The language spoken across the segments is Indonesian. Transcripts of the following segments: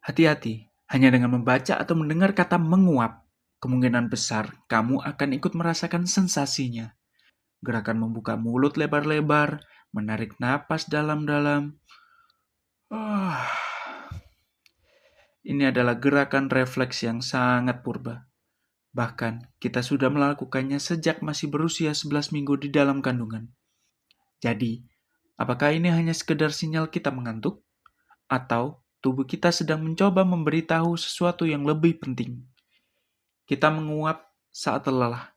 Hati-hati, hanya dengan membaca atau mendengar kata menguap, kemungkinan besar kamu akan ikut merasakan sensasinya. Gerakan membuka mulut lebar-lebar, menarik napas dalam-dalam. Ah, ini adalah gerakan refleks yang sangat purba. Bahkan, kita sudah melakukannya sejak masih berusia 11 minggu di dalam kandungan. Jadi, apakah ini hanya sekedar sinyal kita mengantuk? Atau tubuh kita sedang mencoba memberitahu sesuatu yang lebih penting? Kita menguap saat lelah.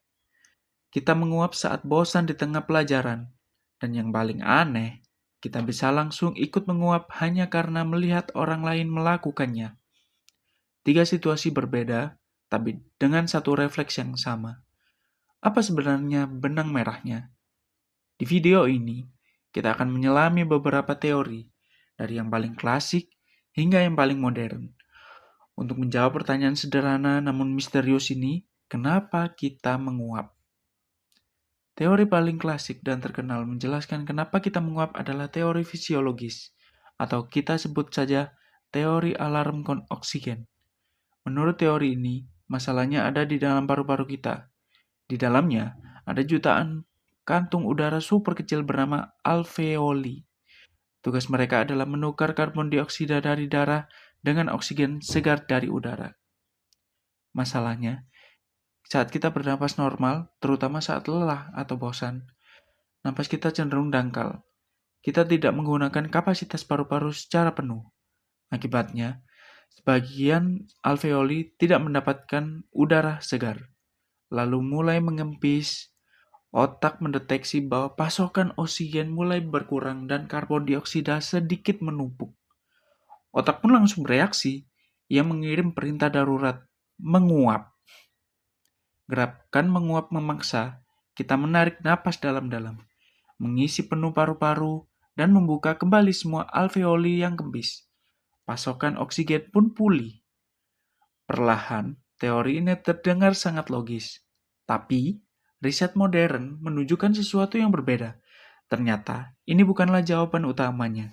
Kita menguap saat bosan di tengah pelajaran. Dan yang paling aneh, kita bisa langsung ikut menguap hanya karena melihat orang lain melakukannya. 3 situasi berbeda, tapi dengan satu refleks yang sama. Apa sebenarnya benang merahnya? Di video ini, kita akan menyelami beberapa teori, dari yang paling klasik hingga yang paling modern. Untuk menjawab pertanyaan sederhana namun misterius ini, kenapa kita menguap? Teori paling klasik dan terkenal menjelaskan kenapa kita menguap adalah teori fisiologis, atau kita sebut saja teori alarm oksigen. Menurut teori ini, masalahnya ada di dalam paru-paru kita. Di dalamnya, ada jutaan kantung udara super kecil bernama alveoli. Tugas mereka adalah menukar karbon dioksida dari darah dengan oksigen segar dari udara. Masalahnya, saat kita bernapas normal, terutama saat lelah atau bosan, napas kita cenderung dangkal. Kita tidak menggunakan kapasitas paru-paru secara penuh. Akibatnya, sebagian alveoli tidak mendapatkan udara segar, lalu mulai mengempis. Otak mendeteksi bahwa pasokan oksigen mulai berkurang dan karbon dioksida sedikit menumpuk. Otak pun langsung bereaksi. Ia mengirim perintah darurat, menguap. Gerakan menguap memaksa kita menarik napas dalam-dalam, mengisi penuh paru-paru, dan membuka kembali semua alveoli yang kempis. Pasokan oksigen pun pulih. Perlahan, teori ini terdengar sangat logis. Tapi, riset modern menunjukkan sesuatu yang berbeda. Ternyata, ini bukanlah jawaban utamanya.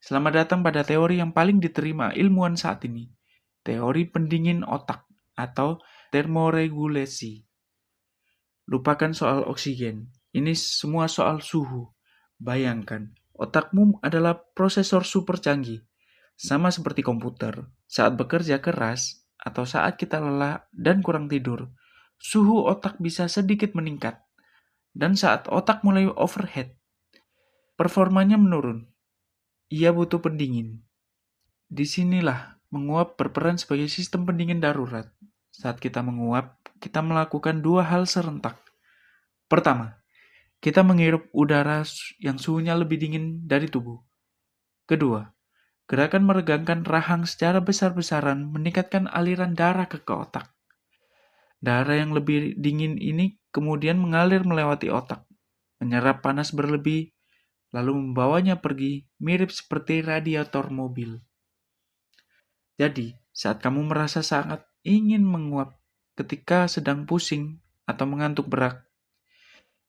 Selamat datang pada teori yang paling diterima ilmuwan saat ini, teori pendingin otak atau termoregulasi. Lupakan soal oksigen, ini semua soal suhu. Bayangkan, otakmu adalah prosesor super canggih, sama seperti komputer. Saat bekerja keras atau saat kita lelah dan kurang tidur, suhu otak bisa sedikit meningkat. Dan saat otak mulai overheat, performanya menurun. Ia butuh pendingin. Disinilah menguap berperan sebagai sistem pendingin darurat. Saat kita menguap, kita melakukan 2 hal serentak. Pertama, kita menghirup udara yang suhunya lebih dingin dari tubuh. Kedua, gerakan meregangkan rahang secara besar-besaran meningkatkan aliran darah ke otak. Darah yang lebih dingin ini kemudian mengalir melewati otak, menyerap panas berlebih, lalu membawanya pergi, mirip seperti radiator mobil. Jadi, saat kamu merasa sangat ingin menguap ketika sedang pusing atau mengantuk berat,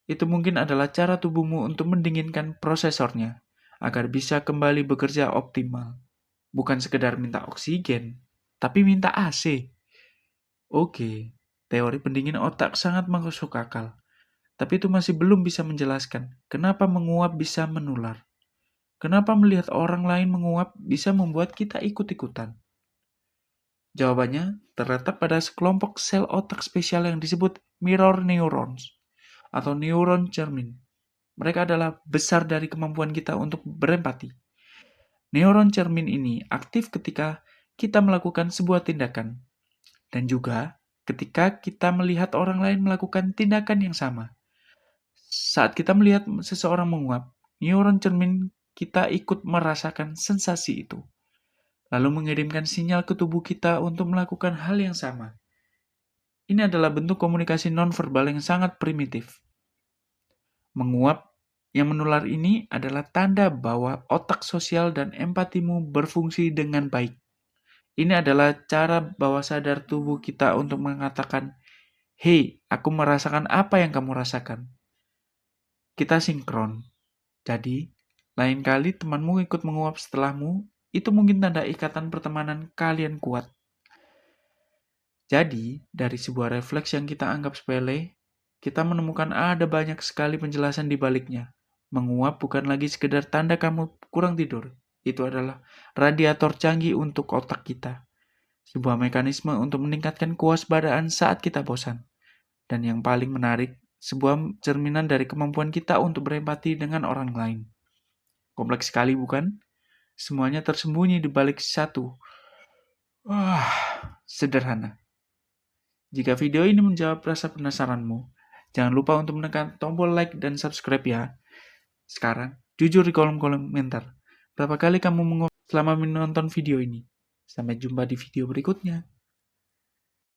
itu mungkin adalah cara tubuhmu untuk mendinginkan prosesornya agar bisa kembali bekerja optimal. Bukan sekedar minta oksigen, tapi minta AC. Oke, teori pendingin otak sangat masuk akal, tapi itu masih belum bisa menjelaskan kenapa menguap bisa menular. Kenapa melihat orang lain menguap bisa membuat kita ikut-ikutan? Jawabannya terletak pada sekelompok sel otak spesial yang disebut mirror neurons atau neuron cermin. Mereka adalah besar dari kemampuan kita untuk berempati. Neuron cermin ini aktif ketika kita melakukan sebuah tindakan, dan juga ketika kita melihat orang lain melakukan tindakan yang sama. Saat kita melihat seseorang menguap, neuron cermin kita ikut merasakan sensasi itu, lalu mengirimkan sinyal ke tubuh kita untuk melakukan hal yang sama. Ini adalah bentuk komunikasi nonverbal yang sangat primitif. Menguap yang menular ini adalah tanda bahwa otak sosial dan empatimu berfungsi dengan baik. Ini adalah cara bawah sadar tubuh kita untuk mengatakan, "Hei, aku merasakan apa yang kamu rasakan." Kita sinkron. Jadi, lain kali temanmu ikut menguap setelahmu, itu mungkin tanda ikatan pertemanan kalian kuat. Jadi, dari sebuah refleks yang kita anggap sepele, kita menemukan ada banyak sekali penjelasan di baliknya. Menguap bukan lagi sekedar tanda kamu kurang tidur. Itu adalah radiator canggih untuk otak kita. Sebuah mekanisme untuk meningkatkan kewaspadaan saat kita bosan. Dan yang paling menarik, sebuah cerminan dari kemampuan kita untuk berempati dengan orang lain. Kompleks sekali bukan? Semuanya tersembunyi di balik satu. Sederhana. Jika video ini menjawab rasa penasaranmu, jangan lupa untuk menekan tombol like dan subscribe ya. Sekarang, jujur di kolom komentar. Berapa kali kamu mengomel selama menonton video ini? Sampai jumpa di video berikutnya.